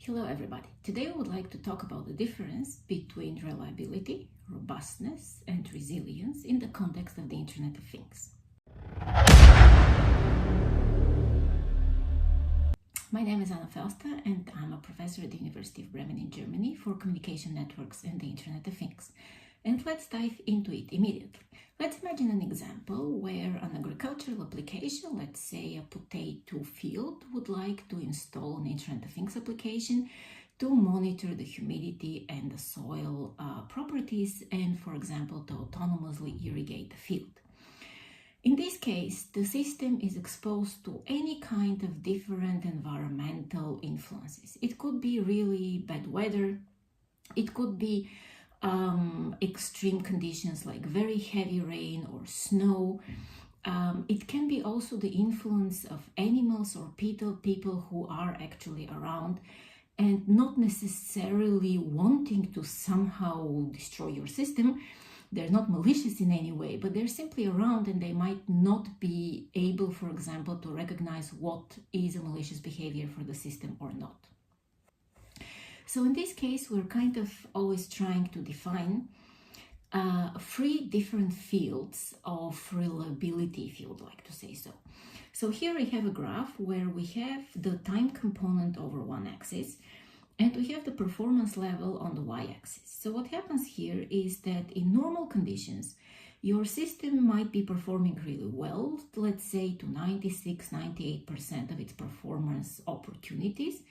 Hello everybody. Today I would like to talk about the difference between reliability, robustness, and resilience in the context of the Internet of Things. My name is Anna Felster and I'm a professor at the University of Bremen in Germany for communication networks and the Internet of Things. And let's dive into it immediately. Let's imagine an example where an agricultural application, let's say a potato field, would like to install an Internet of Things application to monitor the humidity and the soil properties and, for example, to autonomously irrigate the field. In this case, the system is exposed to any kind of different environmental influences. It could be really bad weather, it could be extreme conditions like very heavy rain or snow. It can be also the influence of animals or people who are actually around and not necessarily wanting to somehow destroy your system. They're not malicious in any way, but they're simply around and they might not be able, for example, to recognize what is a malicious behavior for the system or not. So in this case, we're kind of always trying to define 3 different fields of reliability, if you would like to say so. So here I have a graph where we have the time component over one axis and we have the performance level on the y-axis. So what happens here is that in normal conditions, your system might be performing really well, let's say to 96-98% of its performance opportunities.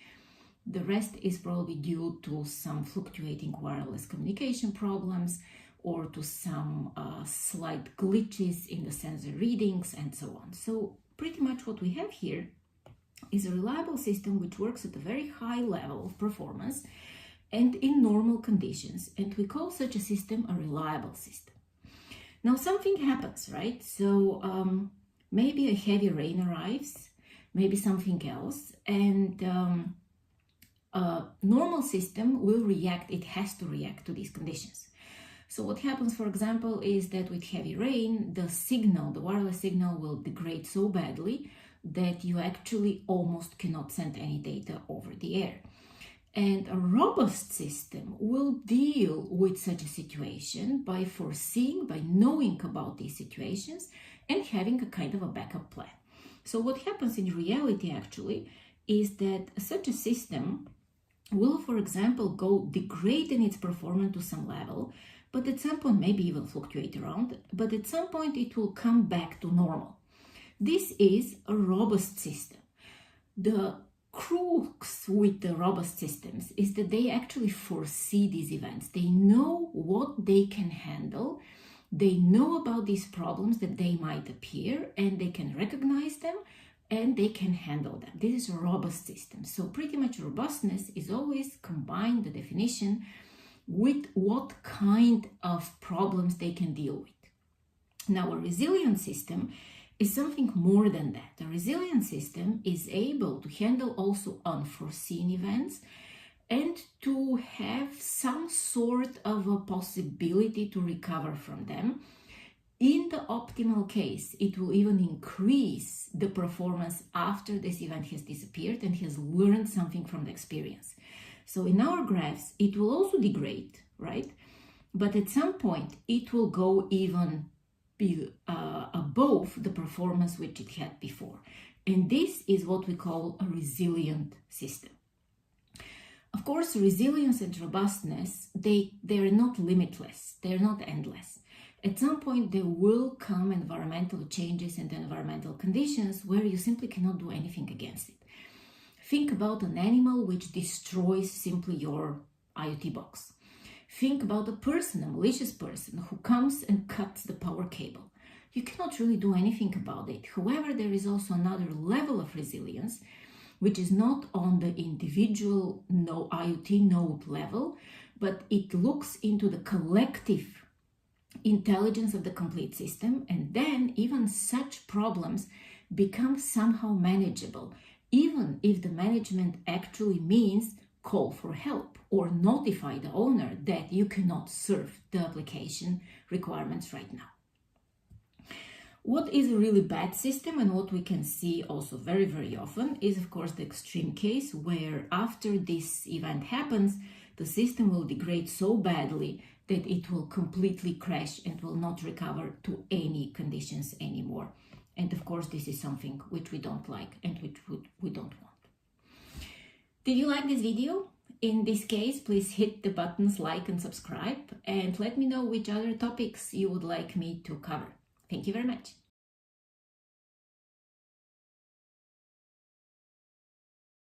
The rest is probably due to some fluctuating wireless communication problems or to some slight glitches in the sensor readings and so on. So pretty much what we have here is a reliable system which works at a very high level of performance and in normal conditions, and we call such a system a reliable system. Now something happens, right? So maybe a heavy rain arrives, maybe something else, and a normal system will react, it has to react to these conditions. So what happens, for example, is that with heavy rain, the signal, the wireless signal will degrade so badly that you actually almost cannot send any data over the air. And a robust system will deal with such a situation by foreseeing, by knowing about these situations and having a kind of a backup plan. So what happens in reality actually is that such a system will, for example, go degrade in its performance to some level, but at some point maybe even fluctuate around, but at some point it will come back to normal. This is a robust system. The crux with the robust systems is that they actually foresee these events. They know what they can handle. They know about these problems that they might appear and they can recognize them and they can handle them. This is a robust system. So pretty much robustness is always combined, the definition, with what kind of problems they can deal with. Now, a resilient system is something more than that. A resilient system is able to handle also unforeseen events and to have some sort of a possibility to recover from them. In the optimal case, it will even increase the performance after this event has disappeared and has learned something from the experience. So in our graphs, it will also degrade, right? But at some point, it will go even above the performance which it had before. And this is what we call a resilient system. Of course, resilience and robustness, they're not limitless, they're not endless. At some point, there will come environmental changes and environmental conditions where you simply cannot do anything against it. Think about an animal which destroys simply your IoT box. Think about a person, a malicious person, who comes and cuts the power cable. You cannot really do anything about it. However, there is also another level of resilience, which is not on the individual IoT node level, but it looks into the collective intelligence of the complete system, and then even such problems become somehow manageable, even if the management actually means call for help or notify the owner that you cannot serve the application requirements right now. What is a really bad system, and what we can see also very, very often, is of course the extreme case where after this event happens, the system will degrade so badly that it will completely crash and will not recover to any conditions anymore. And of course, this is something which we don't like and which we don't want. Did you like this video? In this case, please hit the buttons like and subscribe, and let me know which other topics you would like me to cover. Thank you very much.